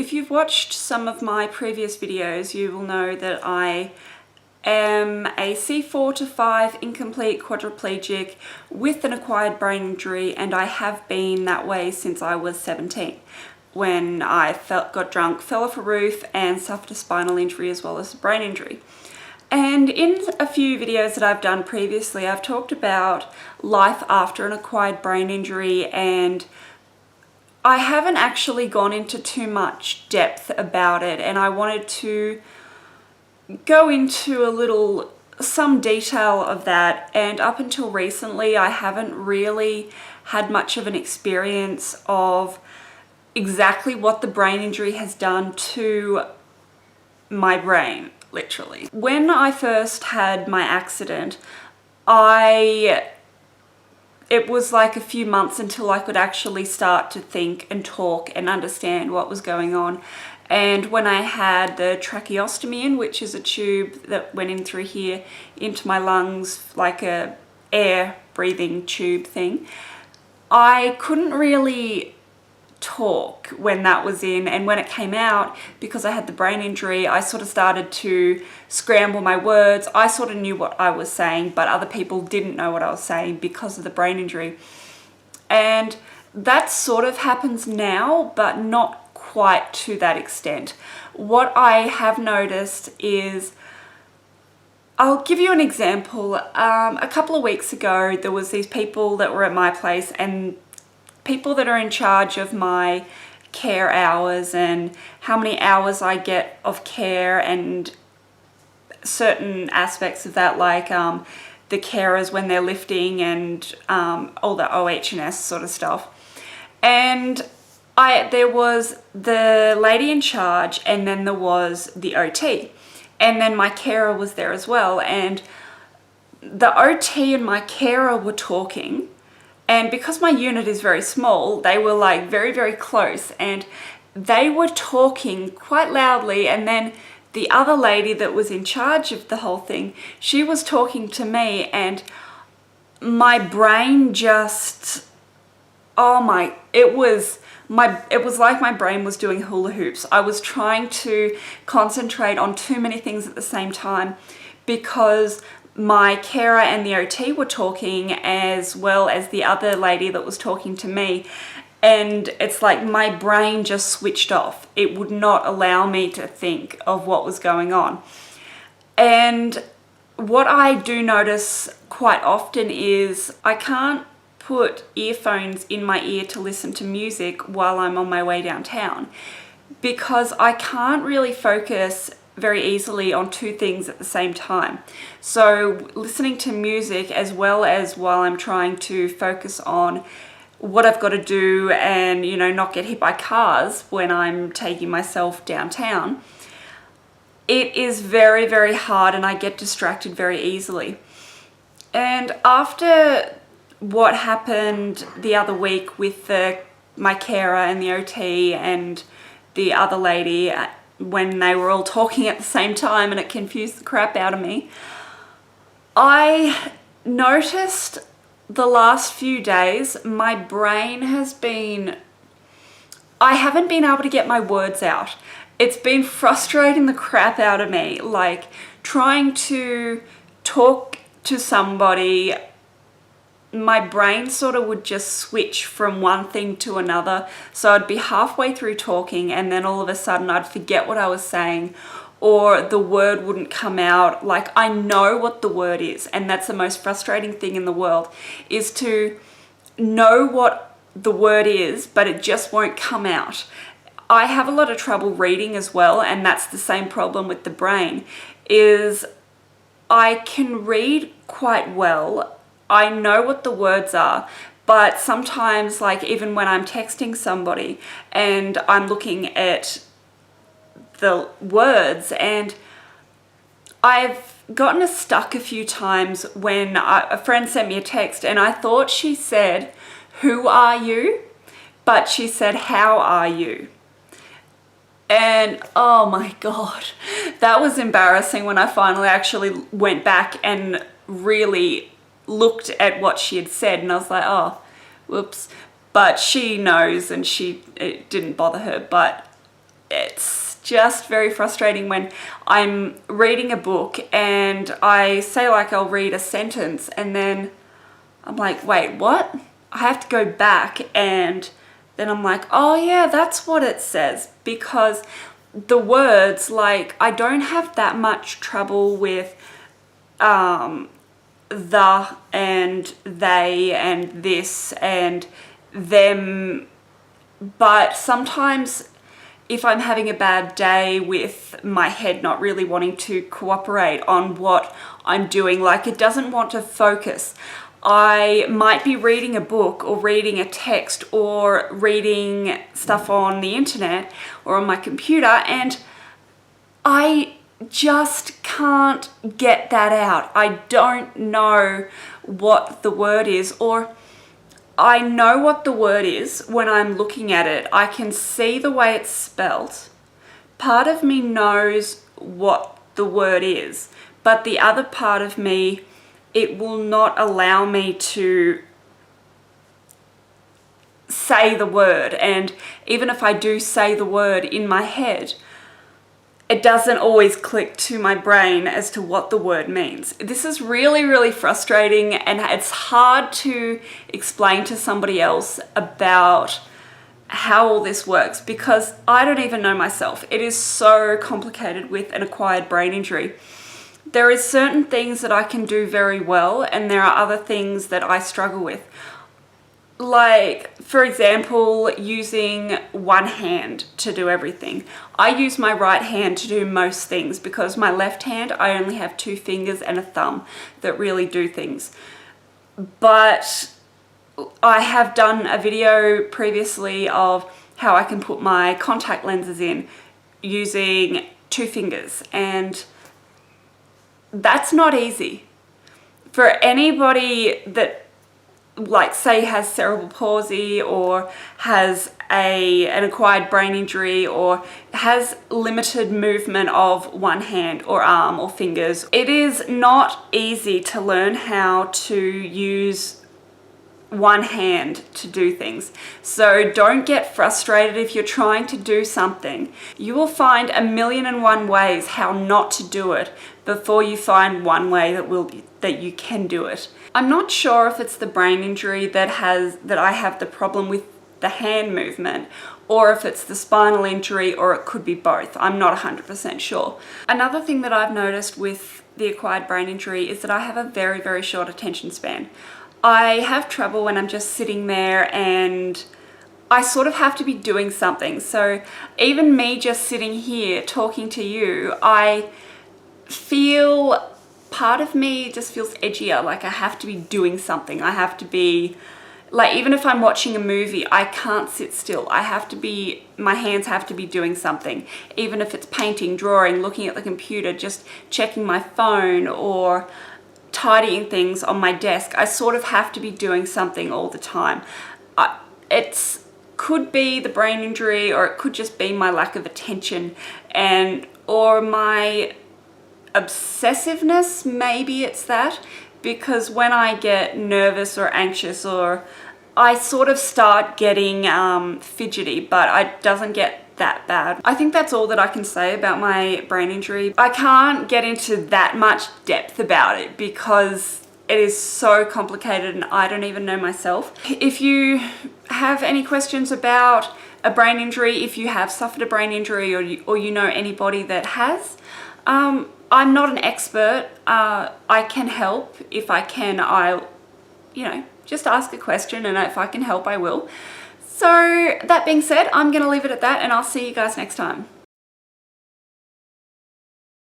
If you've watched some of my previous videos, you will know that I am a C4 to 5 incomplete quadriplegic with an acquired brain injury, and I have been that way since I was 17 when I got drunk, fell off a roof and suffered a spinal injury as well as a brain injury. And in a few videos that I've done previously, I've talked about life after an acquired brain injury, and I haven't actually gone into too much depth about it, and I wanted to go into some detail of that. And up until recently, I haven't really had much of an experience of exactly what the brain injury has done to my brain, literally. When I first had my accident, it was like a few months until I could actually start to think and talk and understand what was going on. And when I had the tracheostomy in, which is a tube that went in through here into my lungs, like a air breathing tube thing, I couldn't really talk when that was in, and when it came out, because I had the brain injury, I sort of started to scramble my words. I sort of knew what I was saying, but other people didn't know what I was saying because of the brain injury. And that sort of happens now, but not quite to that extent. What I have noticed is, I'll give you an example. A couple of weeks ago, there was these people that were at my place, and people that are in charge of my care hours and how many hours I get of care and certain aspects of that, like the carers when they're lifting and all the OH&S sort of stuff. And there was the lady in charge, and then there was the OT, and then my carer was there as well. And the OT and my carer were talking, and because my unit is very small, they were like very, very close, and they were talking quite loudly. And then the other lady that was in charge of the whole thing, she was talking to me, and my brain just, it was like my brain was doing hula hoops. I was trying to concentrate on too many things at the same time, because my carer and the OT were talking as well as the other lady that was talking to me. And it's like my brain just switched off. It would not allow me to think of what was going on. And what I do notice quite often is I can't put earphones in my ear to listen to music while I'm on my way downtown, because I can't really focus very easily on two things at the same time. So listening to music as well as while I'm trying to focus on what I've got to do and, not get hit by cars when I'm taking myself downtown, it is very, very hard, and I get distracted very easily. And after what happened the other week with my carer and the OT and the other lady, when they were all talking at the same time and it confused the crap out of me, I noticed the last few days my brain I haven't been able to get my words out. It's been frustrating the crap out of me, like trying to talk to somebody. My brain sort of would just switch from one thing to another. So I'd be halfway through talking, and then all of a sudden I'd forget what I was saying, or the word wouldn't come out. Like, I know what the word is, and that's the most frustrating thing in the world, is to know what the word is, but it just won't come out. I have a lot of trouble reading as well, and that's the same problem with the brain, is I can read quite well. I know what the words are, but sometimes, like even when I'm texting somebody and I'm looking at the words, and I've gotten stuck a few times when a friend sent me a text and I thought she said, "Who are you?" but she said, "How are you?" And oh my God, that was embarrassing when I finally actually went back and really looked at what she had said, and I was like, oh, whoops. But she knows, and it didn't bother her. But just very frustrating when I'm reading a book and I say, like, I'll read a sentence and then I'm like, wait, what? I have to go back and then I'm like, oh yeah, that's what it says. Because the words, like, I don't have that much trouble with the and they and this and them, but sometimes if I'm having a bad day with my head not really wanting to cooperate on what I'm doing, like it doesn't want to focus, I might be reading a book or reading a text or reading stuff on the internet or on my computer, and I just can't get that out. I don't know what the word is, or I know what the word is when I'm looking at it. I can see the way it's spelt. Part of me knows what the word is, but the other part of me, it will not allow me to say the word. And even if I do say the word in my head, it doesn't always click to my brain as to what the word means. This is really, really frustrating, and it's hard to explain to somebody else about how all this works because I don't even know myself. It is so complicated with an acquired brain injury. There is certain things that I can do very well, and there are other things that I struggle with. Like, for example, using one hand to do everything. I use my right hand to do most things because my left hand, I only have 2 fingers and a thumb that really do things. But I have done a video previously of how I can put my contact lenses in using 2 fingers, and that's not easy. For anybody that, like, say has cerebral palsy or has an acquired brain injury or has limited movement of one hand or arm or fingers, it is not easy to learn how to use one hand to do things. So don't get frustrated if you're trying to do something. You will find 1,000,001 ways how not to do it before you find one way that you can do it. I'm not sure if it's the brain injury that I have the problem with the hand movement, or if it's the spinal injury, or it could be both. I'm not 100% sure. Another thing that I've noticed with the acquired brain injury is that I have a very, very short attention span. I have trouble when I'm just sitting there and I sort of have to be doing something. So even me just sitting here talking to you, I feel, part of me just feels edgier, like I have to be doing something. I have to be, like, even if I'm watching a movie, I can't sit still. My hands have to be doing something. Even if it's painting, drawing, looking at the computer, just checking my phone or tidying things on my desk, I sort of have to be doing something all the time. It could be the brain injury, or it could just be my lack of attention or my obsessiveness. Maybe it's that, because when I get nervous or anxious, or I sort of start getting fidgety, but it doesn't get that bad. I think that's all that I can say about my brain injury. I can't get into that much depth about it because it is so complicated and I don't even know myself. If you have any questions about a brain injury, if you have suffered a brain injury, or you know anybody that has, I'm not an expert. I can help. If I can, I'll, just ask a question, and if I can help, I will. So that being said, I'm going to leave it at that, and I'll see you guys next time.